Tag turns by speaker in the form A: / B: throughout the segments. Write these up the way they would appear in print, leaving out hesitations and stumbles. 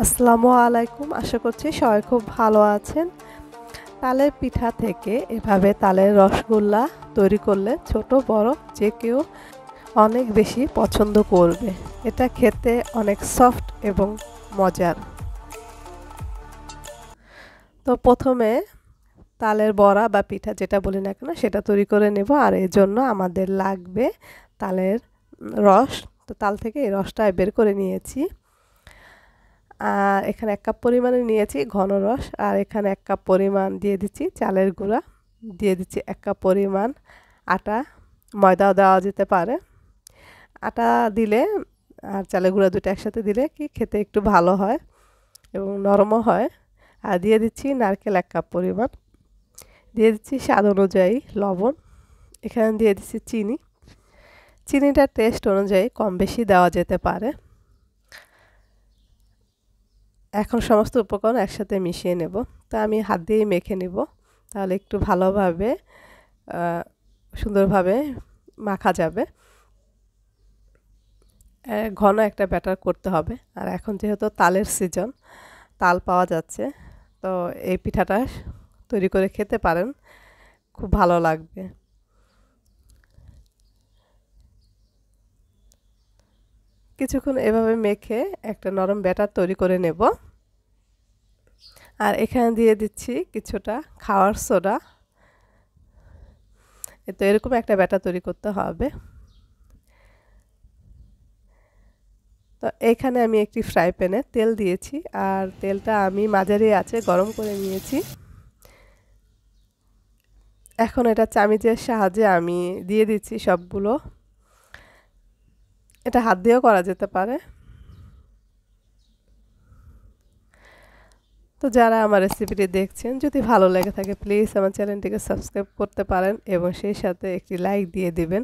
A: আসসালামু আলাইকুম। আশা করছি সবাই খুব ভালো আছেন। তালের পিঠা থেকে এভাবে তালের রসগোল্লা তৈরি করলে ছোট বড় যে কেউ অনেক বেশি পছন্দ করবে। এটা খেতে অনেক সফট এবং মজার। তো প্রথমে তালের বড়া বা পিঠা যেটা বলি না কেন সেটা তৈরি করে নেব। আর এর জন্য আমাদের লাগবে তালের রস। তো তাল থেকে এই রসটা বের করে নিয়েছি। আর এখানে 1 কাপ পরিমাণে নিয়েছি ঘন রস, আর এখানে 1 কাপ পরিমাণ দিয়ে দিচ্ছি চালের গুঁড়া, দিয়ে দিচ্ছি 1 কাপ পরিমাণ আটা, ময়দাও দেওয়া যেতে পারে। আটা দিলে আর চালের গুঁড়া দুটো একসাথে দিলে কি খেতে একটু ভালো হয় এবং নরমও হয়। আর দিয়ে দিচ্ছি নারকেল 1 কাপ পরিমাণ, দিয়ে দিচ্ছি স্বাদ অনুযায়ী লবণ, এখানে দিয়ে দিচ্ছি চিনি। চিনিটা টেস্ট অনুযায়ী কম বেশি দেওয়া যেতে পারে। এখন সমস্ত উপকরণ একসাথে মিশিয়ে নেব। তো আমি হাত দিয়েই মেখে নেব, তাহলে একটু ভালোভাবে সুন্দরভাবে মাখা যাবে। ঘন একটা ব্যাটার করতে হবে। আর এখন যেহেতু তালের সিজন, তাল পাওয়া যাচ্ছে, তো এই পিঠাটা তৈরি করে খেতে পারেন, খুব ভালো লাগবে। কিছুক্ষণ এভাবে মেখে একটা নরম ব্যাটার তৈরি করে নেব। আর এখানে দিয়ে দিচ্ছি কিছুটা খাওয়ার সোডা। তো এরকম একটা ব্যাটার তৈরি করতে হবে। তো এখানে আমি একটি ফ্রাই প্যানে তেল দিয়েছি, আর তেলটা আমি মাঝারি আঁচে গরম করে নিয়েছি। এখন এটা চামিচের সাহায্যে আমি দিয়ে দিচ্ছি সবগুলো। এটা হাত দিয়েও করা যেতে পারে। তো যারা আমার রেসিপিটি দেখছেন, যদি ভালো লেগে থাকে প্লিজ আমার চ্যানেলটিকে সাবস্ক্রাইব করতে পারেন এবং সেই সাথে একটি লাইক দিয়ে দিবেন।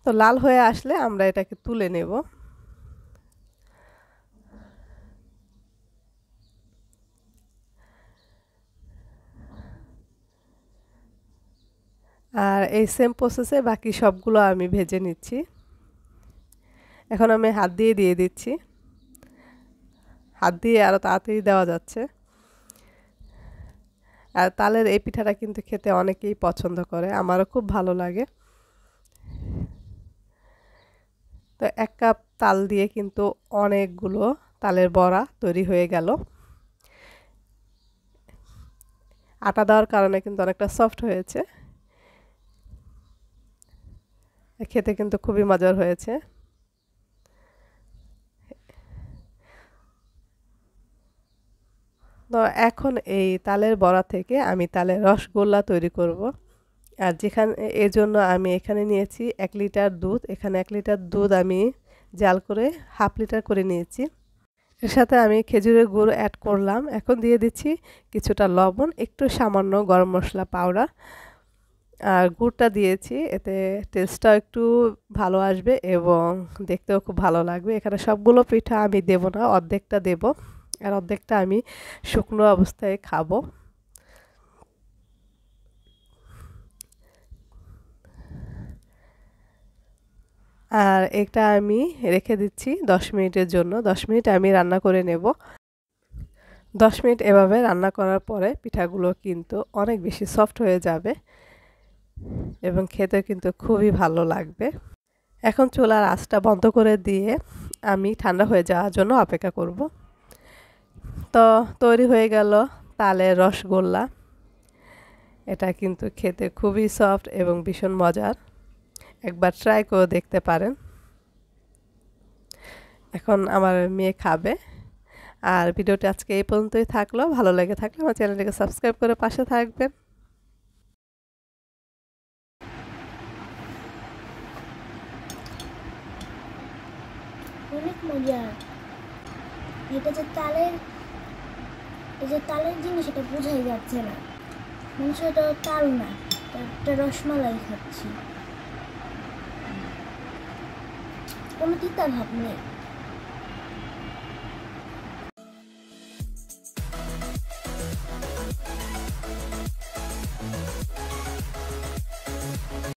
A: তো লাল হয়ে আসলে আমরা এটাকে তুলে নেব। আর এই সেম প্রসেসে বাকি সবগুলো আমি ভেজে নিচ্ছি। এখন আমি হাত দিয়ে দিয়ে দিচ্ছি, হাত দিয়ে আরও তাড়াতাড়ি দেওয়া যাচ্ছে। আর তালের এই পিঠাটা কিন্তু খেতে অনেকেই পছন্দ করে, আমারও খুব ভালো লাগে। তো 1 কাপ তাল দিয়ে কিন্তু অনেকগুলো তালের বড়া তৈরি হয়ে গেল। আটা দেওয়ার কারণে কিন্তু অনেকটা সফট হয়েছে, খেতে কিন্তু খুবই মজার হয়েছে। তো এখন এই তালের বড়া থেকে আমি তালের রসগোল্লা তৈরি করব। আর যেখানে এর জন্য আমি এখানে নিয়েছি 1 লিটার দুধ। এখানে 1 লিটার দুধ আমি জাল করে হাফ লিটার করে নিয়েছি। এর সাথে আমি খেজুরের গুড় অ্যাড করলাম। এখন দিয়ে দিচ্ছি কিছুটা লবণ, একটু সামান্য গরম মশলা পাউডার। আর গুড়টা দিয়েছি, এতে টেস্টটাও একটু ভালো আসবে এবং দেখতেও খুব ভালো লাগবে। এখানে সবগুলো পিঠা আমি দেব না, অর্ধেকটা দেব, আর অর্ধেকটা আমি শুকনো অবস্থায় খাবো। আর এটা আমি রেখে দিচ্ছি 10 মিনিটের জন্য। 10 মিনিট আমি রান্না করে নেব। 10 মিনিট এভাবে রান্না করার পরে পিঠাগুলো কিন্তু অনেক বেশি সফট হয়ে যাবে এবং খেতে কিন্তু খুবই ভালো লাগবে। এখন চুলার আঁচটা বন্ধ করে দিয়ে আমি ঠান্ডা হয়ে যাওয়ার জন্য অপেক্ষা করব। তো তৈরি হয়ে গেল তালের রসগোল্লা। এটা কিন্তু খেতে খুবই সফট এবং ভীষণ মজার, একবার ট্রাই করে দেখতে পারেন। এখন আমার মেয়ে খাবে। আর ভিডিওটি আজকে এই পর্যন্তই থাকলো। ভালো লেগে থাকলে আমার চ্যানেলটিকে সাবস্ক্রাইব করে পাশে থাকবেন।
B: অনেক মজা। এটা যে তালের, এই যে তালের জিনিস, এটা বোঝাই যাচ্ছে না। মানুষ এটা তাল না, একটা রসমালাই খাচ্ছি, কোনো তিতা ভাব নেই।